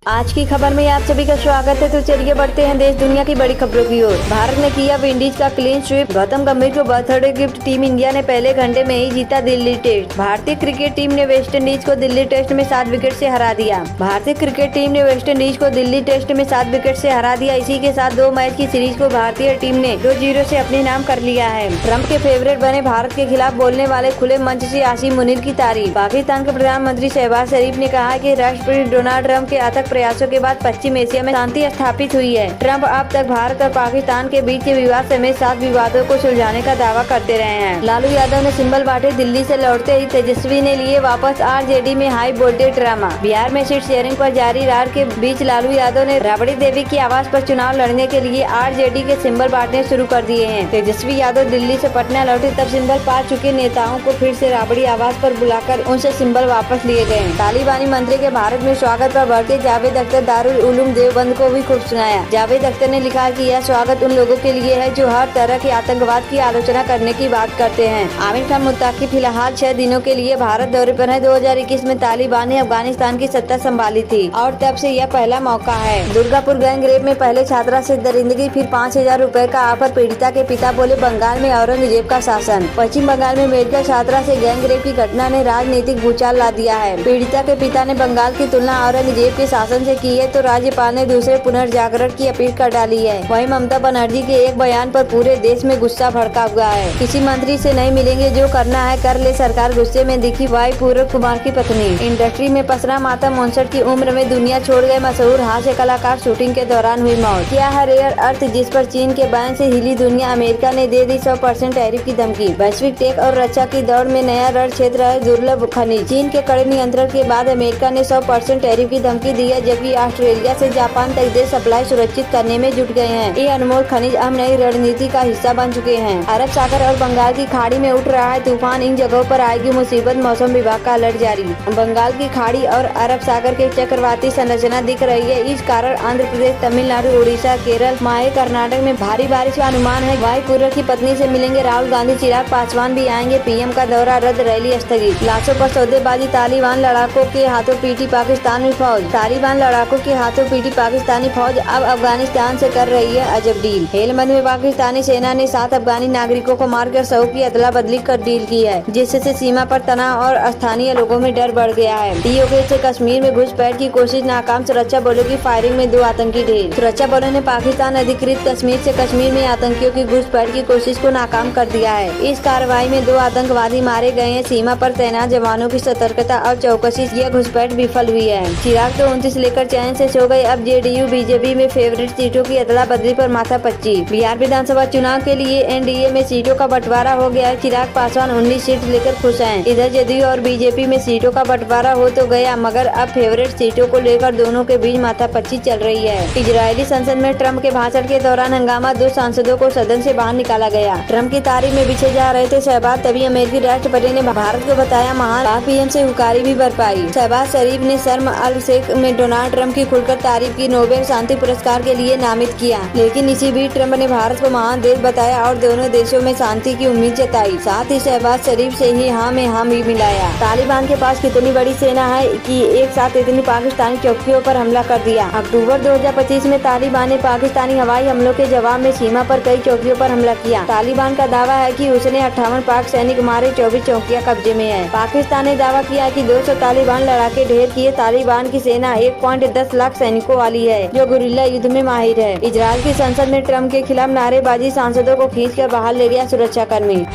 आज की खबर में आप सभी का स्वागत है। तो चलिए बढ़ते हैं देश दुनिया की बड़ी खबरों की ओर। भारत ने किया विंडीज का क्लीन स्वीप। गौतम गंभीर को बर्थडे गिफ्ट। टीम इंडिया ने पहले घंटे में ही जीता दिल्ली टेस्ट। भारतीय क्रिकेट टीम ने वेस्टइंडीज को दिल्ली टेस्ट में 7 विकेट से हरा दिया। भारतीय क्रिकेट टीम ने वेस्टइंडीज को दिल्ली टेस्ट में 7 विकेट से हरा दिया। इसी के साथ 2 मैच की सीरीज को भारतीय टीम ने 2-0 से अपने नाम कर लिया है। ट्रंप के फेवरेट बने भारत के खिलाफ बोलने वाले खुले मंच से आसिम मुनीर की तारीफ। पाकिस्तान के प्रधानमंत्री शहबाज शरीफ ने कहा कि राष्ट्रपति डोनाल्ड ट्रंप के अथक प्रयासों के बाद पश्चिम एशिया में शांति स्थापित हुई है। ट्रंप अब तक भारत और पाकिस्तान के बीच के विवाद समेत 7 विवादों को सुलझाने का दावा करते रहे हैं। लालू यादव ने सिंबल बांटे। दिल्ली से लौटते ही तेजस्वी ने लिए वापस आरजेडी में हाई वोल्टेज ड्रामा। बिहार में सीट शेयरिंग पर जारी रार के बीच लालू यादव ने राबड़ी देवी की आवास पर चुनाव लड़ने के लिए आरजेडी के सिंबल बांटने शुरू कर दिए हैं। तेजस्वी यादव दिल्ली से पटना लौटे तब सिंबल पा चुके नेताओं को फिर से राबड़ी आवास पर बुलाकर उनसे सिंबल वापस लिए गए। तालिबानी मंत्री के भारत में स्वागत पर भड़के जावेद अख्तर दारुल उलूम देवबंद को भी खूब सुनाया। जावेद अख्तर ने लिखा कि यह स्वागत उन लोगों के लिए है जो हर तरह के आतंकवाद की आलोचना करने की बात करते हैं। आमिर खान मुत्ताकी फिलहाल 6 दिनों के लिए भारत दौरे पर है। 2021 में तालिबान ने अफगानिस्तान की सत्ता संभाली थी और तब से यह पहला मौका है। दुर्गापुर गैंग रेप में पहले छात्रा से दरिंदगी, फिर 5000 रुपए का ऑफर। पीड़िता के पिता बोले बंगाल में औरंगजेब का शासन। पश्चिम बंगाल में मेडिकल छात्रा से गैंग रेप की घटना ने राजनीतिक भूचाल ला दिया है। पीड़िता के पिता ने बंगाल की तुलना औरंगजेब के शासन से की है तो राज्यपाल ने दूसरे पुनर्जागरण की अपील कर डाली है। वहीं ममता बनर्जी के एक बयान पर पूरे देश में गुस्सा भड़का हुआ है। किसी मंत्री से नहीं मिलेंगे, जो करना है कर ले, सरकार गुस्से में दिखी वाई पूरब कुमार की पत्नी। इंडस्ट्री में पसरा मातम। 59 की उम्र में दुनिया छोड़ गए मशहूर हास्य कलाकार, शूटिंग के दौरान हुई मौत। क्या है रेयर अर्थ जिस पर चीन के बैन से हिली दुनिया? अमेरिका ने दे दी 100% टैरिफ की धमकी। वैश्विक टेक और रक्षा की दौड़ में नया रण क्षेत्र है दुर्लभ खनिज। चीन के कड़े नियंत्रण के बाद अमेरिका ने 100% टैरिफ की धमकी दी है, जबकि ऑस्ट्रेलिया से जापान तक देश सप्लाई सुरक्षित करने में जुट गए हैं। ये अनमोल खनिज अब नई रणनीति का हिस्सा बन चुके हैं। अरब सागर और बंगाल की खाड़ी में उठ रहा है तूफान। इन जगहों पर आएगी मुसीबत। मौसम विभाग का अलर्ट जारी। बंगाल की खाड़ी और अरब सागर के चक्रवाती संरचना दिख रही है। इस कारण आंध्र प्रदेश, तमिलनाडु, उड़ीसा, केरल, माहे कर्नाटक में भारी बारिश का अनुमान है। वाई पूरब की पत्नी से मिलेंगे राहुल गांधी। चिराग पासवान भी आएंगे। पीएम का दौरा रद्द, रैली स्थगित। लाशों पर सौदेबाजी। तालिबान लड़ाकों के हाथों पीटी पाकिस्तान में फौज। तालिबान लड़ाकों के हाथों पीटी पाकिस्तानी फौज अब अफगानिस्तान से कर रही है अजब डील। हेलमंद में पाकिस्तानी सेना ने 7 अफगानी नागरिकों को मारकर 100 की अदला बदली कर डील की है, जिससे सीमा पर तनाव और स्थानीय लोगों में डर बढ़ गया है। पीओके से कश्मीर में घुसपैठ की कोशिश नाकाम। सुरक्षा बलों की फायरिंग में 2 आतंकी ढेर। सुरक्षा बलों ने पाकिस्तान अधिकृत कश्मीर से कश्मीर में आतंकियों की घुसपैठ की कोशिश को नाकाम कर दिया है। इस कार्रवाई में 2 आतंकवादी मारे गए हैं। सीमा पर तैनात जवानों की सतर्कता और चौकसी यह घुसपैठ विफल हुई है। चिराग तो 29 लेकर चैन से सो गए। अब जेडीयू बीजेपी में फेवरेट सीटों की अदला बदली पर माथापच्ची। बिहार विधानसभा चुनाव के लिए एनडीए में सीटों का बंटवारा हो गया है। चिराग पासवान 19 सीट लेकर खुश हैं। इधर जदयू और बीजेपी में सीटों का बंटवारा हो तो गया, मगर अब फेवरेट सीटों को लेकर दोनों के बीच माथापच्ची चल रही है। इजरायली संसद में ट्रंप के भाषण के दौरान हंगामा। 2 सांसदों को सदन से बाहर निकाला गया। ट्रंप की तारीफ में बिछे जा रहे थे शहबाज, तभी अमेरिकी राष्ट्रपति ने भारत को बताया महान। पीएम से हुकारी भी बरपाई। शहबाज शरीफ ने शर्म अल शेख में डोनाल्ड ट्रंप की खुलकर तारीफ की। नोबेल शांति पुरस्कार के लिए नामित किया, लेकिन इसी बीच ट्रंप ने भारत को महान देश बताया और दोनों देशों में शांति की उम्मीद जताई। साथ ही शहबाज शरीफ से ही हाँ में हाँ भी मिलाया। तालिबान के पास कितनी बड़ी सेना है कि एक साथ इतनी पाकिस्तानी चौकियों पर हमला कर दिया। अक्टूबर 2025 में तालिबान ने पाकिस्तानी हवाई हमलों के जवाब में सीमा पर कई चौकियों पर हमला किया। तालिबान का दावा है कि उसने 58 पाक सैनिक मारे, 24 चौकियां कब्जे में है। पाकिस्तान ने दावा किया कि 200 तालिबान लड़ाके ढेर किए। तालिबान की सेना 1.10 लाख सैनिकों वाली है, जो गुरिल्ला युद्ध में माहिर है। इजरायल की संसद में ट्रंप के खिलाफ नारेबाजी। सांसदों को खींचकर बाहर ले गया सुरक्षाकर्मी।